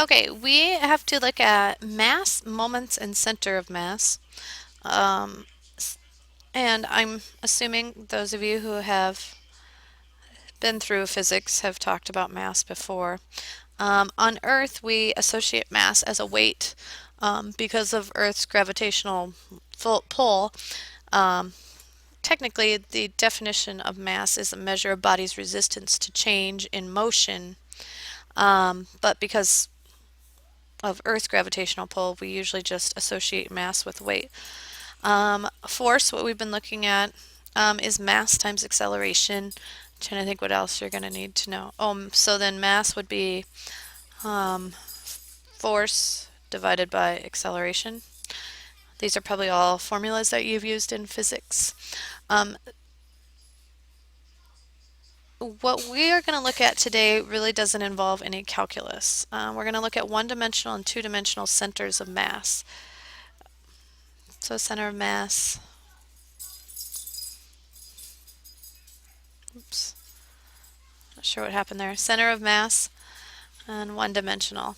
Okay, we have to look at mass, moments, and center of mass. Um, and I'm assuming those of you who have been through physics have talked about mass before. On Earth, we associate mass as a weight because of Earth's gravitational pull. Um, Technically, the definition of mass is a measure of body's resistance to change in motion. But because of Earth's gravitational pull, we usually just associate mass with weight. Force, what we've been looking at, is mass times acceleration. I'm trying to think what else you're going to need to know. So then mass would be um, force divided by acceleration. These are probably all formulas that you've used in physics. Um, what we are going to look at today really doesn't involve any calculus. We're going to look at one-dimensional and two-dimensional centers of mass. So center of mass, oops, not sure what happened there. Center of mass and one-dimensional.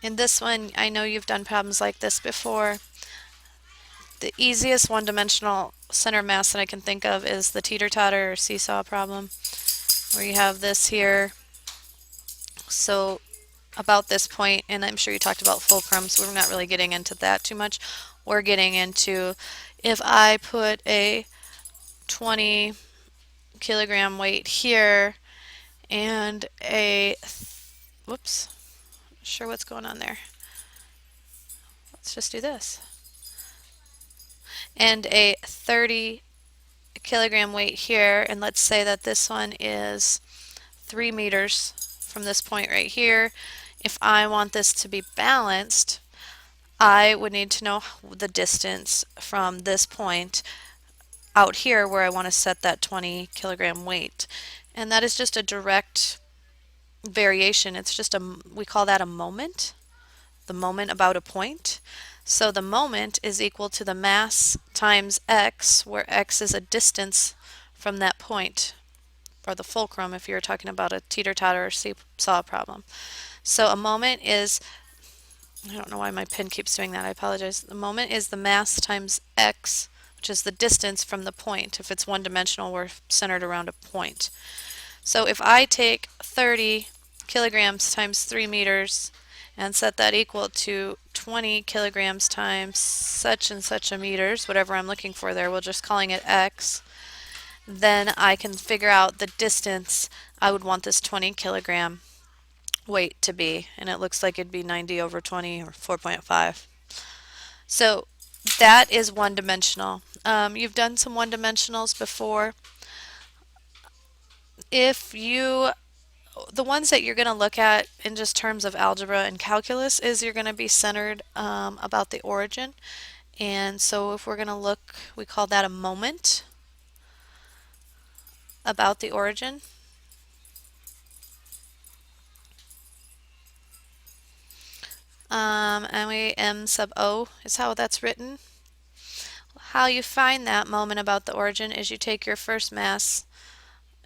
In this one, I know you've done problems like this before. The easiest one-dimensional center of mass that I can think of is the teeter-totter or seesaw problem, where you have this here. So about this point, and I'm sure you talked about fulcrum, so we're not really getting into that too much. We're getting into if I put a 20 kilogram weight here and a, whoops, not sure what's going on there. Let's just do this. And a 30 kilogram weight here, and let's say that this one is 3 meters from this point right here. If I want this to be balanced, I would need to know the distance from this point out here where I want to set that 20 kilogram weight. And that is just a direct variation. It's just we call that a moment, the moment about a point. So the moment is equal to the mass times x, where x is a distance from that point, or the fulcrum if you're talking about a teeter-totter or seesaw problem. So a moment is, I don't know why my pen keeps doing that, I apologize. The moment is the mass times x, which is the distance from the point. If it's one-dimensional, we're centered around a point. So if I take 30 kilograms times 3 meters and set that equal to 20 kilograms times such and such a meters, whatever I'm looking for there, we're just calling it x, then I can figure out the distance I would want this 20 kilogram weight to be, and it looks like it'd be 90 over 20 or 4.5. So that is one dimensional. You've done some one dimensionals before. If you, the ones that you're going to look at in just terms of algebra and calculus is you're going to be centered about the origin. And so if we're going to look, we call that a moment about the origin. And we m sub o is how that's written. How you find that moment about the origin is you take your first mass,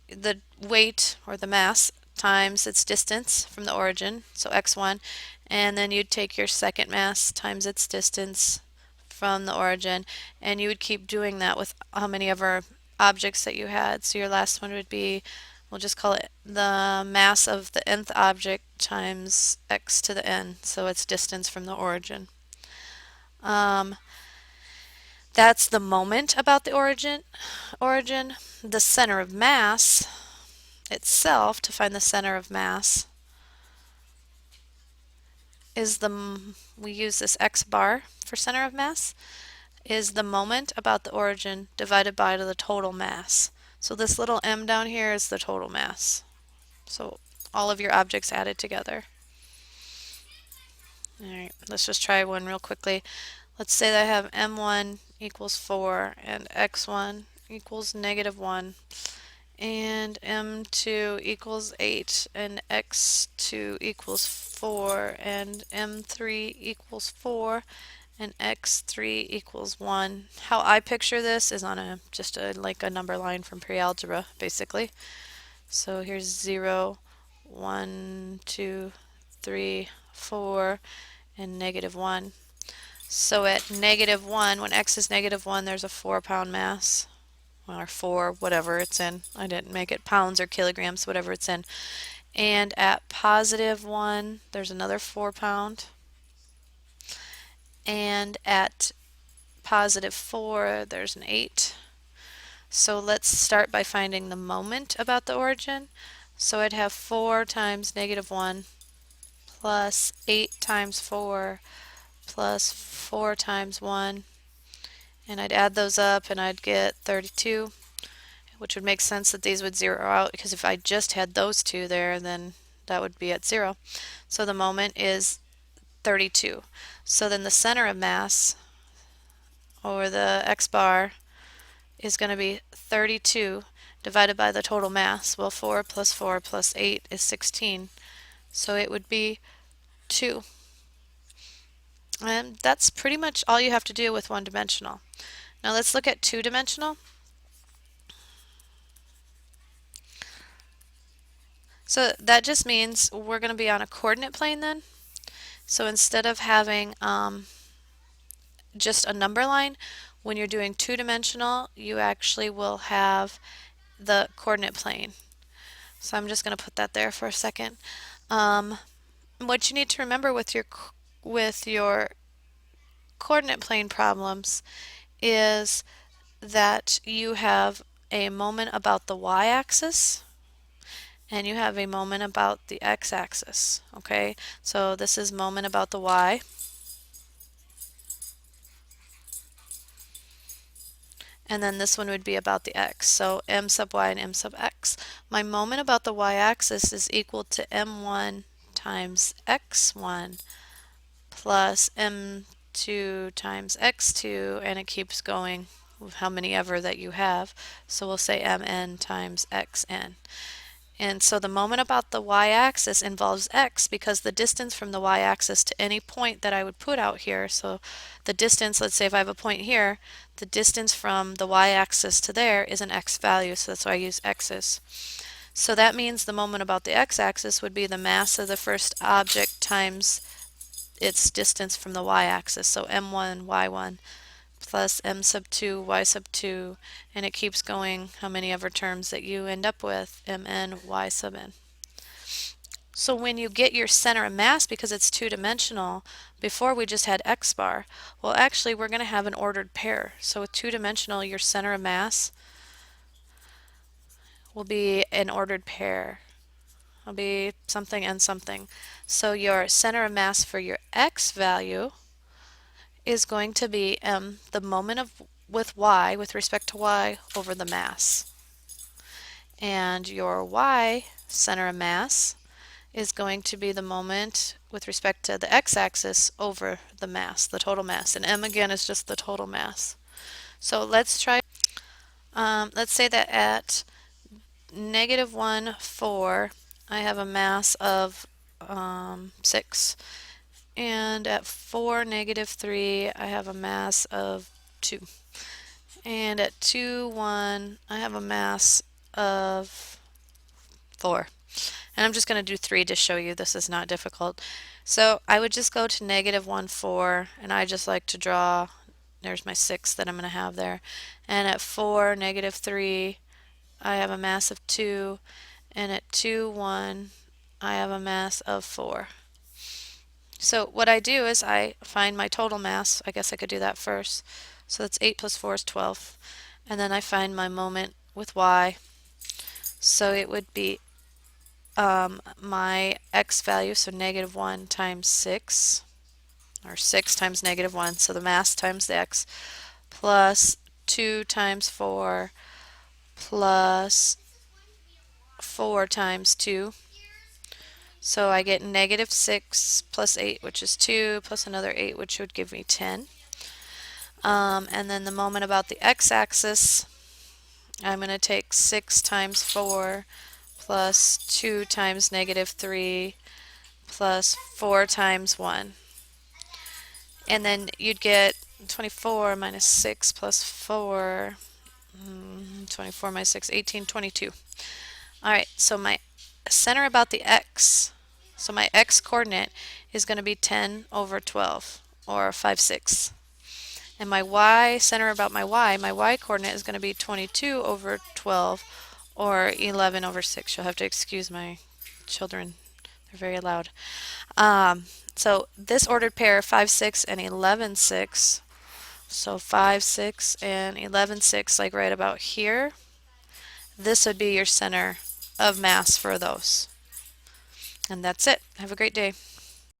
the weight or the mass, times its distance from the origin, so x1, and then you'd take your second mass times its distance from the origin, and you would keep doing that with how many ever objects that you had. So your last one would be, we'll just call it the mass of the nth object times x to the n, so its distance from the origin. Um, that's the moment about the origin. The center of mass itself, to find the center of mass, is we use this x bar for center of mass, is the moment about the origin divided by the total mass. So this little m down here is the total mass. So all of your objects added together. Alright, let's just try one real quickly. Let's say that I have m1 equals 4 and x1 equals negative 1 and m2 equals 8 and x2 equals 4 and m3 equals 4 and x3 equals 1. How I picture this is on just like a number line from pre-algebra basically. So here's 0, 1, 2, 3, 4, and negative 1. So at negative 1, when x is negative 1, there's a 4-pound mass, or 4, whatever it's in. I didn't make it pounds or kilograms, whatever it's in. And at positive 1, there's another 4-pound. And at positive 4, there's an 8. So let's start by finding the moment about the origin. So I'd have 4 times negative 1 plus 8 times 4 plus 4 times 1, and I'd add those up and I'd get 32, which would make sense that these would zero out, because if I just had those two there, then that would be at 0. So the moment is 32. So then the center of mass, or the x bar, is going to be 32 divided by the total mass. Well, 4 plus 4 plus 8 is 16. So it would be 2. And that's pretty much all you have to do with one-dimensional. Now let's look at two-dimensional. So that just means we're going to be on a coordinate plane then. So instead of having just a number line, when you're doing two-dimensional, you actually will have the coordinate plane. So I'm just going to put that there for a second. What you need to remember with your coordinate plane problems is that you have a moment about the y-axis and you have a moment about the x-axis. Okay, so this is moment about the y, and then this one would be about the x. So m sub y and m sub x. My moment about the y-axis is equal to m1 times x1 plus m2 times x2, and it keeps going with how many ever that you have. So we'll say mn times xn. And so the moment about the y-axis involves x, because the distance from the y-axis to any point that I would put out here, so the distance, let's say if I have a point here, the distance from the y-axis to there is an x value, so that's why I use x's. So that means the moment about the x-axis would be the mass of the first object times its distance from the y-axis, so m1 y1 plus m sub 2 y sub 2, and it keeps going how many ever terms that you end up with, mn y sub n. So when you get your center of mass, because it's two-dimensional, before we just had x bar, well actually we're going to have an ordered pair. So with two-dimensional, your center of mass will be an ordered pair. It'll be something and something. So your center of mass for your x value is going to be the moment with y, with respect to y, over the mass. And your y center of mass is going to be the moment with respect to the x-axis over the mass, the total mass. And m again is just the total mass. So let's try, let's say that at negative 1, 4, I have a mass of 6. And at 4, negative 3, I have a mass of 2. And at 2, 1, I have a mass of 4. And I'm just going to do 3 to show you this is not difficult. So I would just go to negative 1, 4, and I just like to draw, there's my 6 that I'm going to have there. And at 4, negative 3, I have a mass of 2. And at 2, 1, I have a mass of 4. So what I do is I find my total mass. I guess I could do that first. So that's 8 plus 4 is 12. And then I find my moment with y. So it would be my x value, so negative 1 times 6, or 6 times negative 1, so the mass times the x, plus 2 times 4, plus 4 times 2. So I get negative 6 plus 8, which is 2, plus another 8, which would give me 10. And then the moment about the x-axis, I'm going to take 6 times 4 plus 2 times negative 3 plus 4 times 1. And then you'd get 24 minus 6 plus 4, 24 minus 6, 18, 22. Alright, so my center about the x, So my x coordinate is going to be 10 over 12, or 5, 6. And my y, center about my y coordinate is going to be 22 over 12, or 11 over 6. You'll have to excuse my children. They're very loud. So this ordered pair, 5, 6 and 11, 6. So 5, 6 and 11, 6, like right about here. This would be your center of mass for those. And that's it. Have a great day.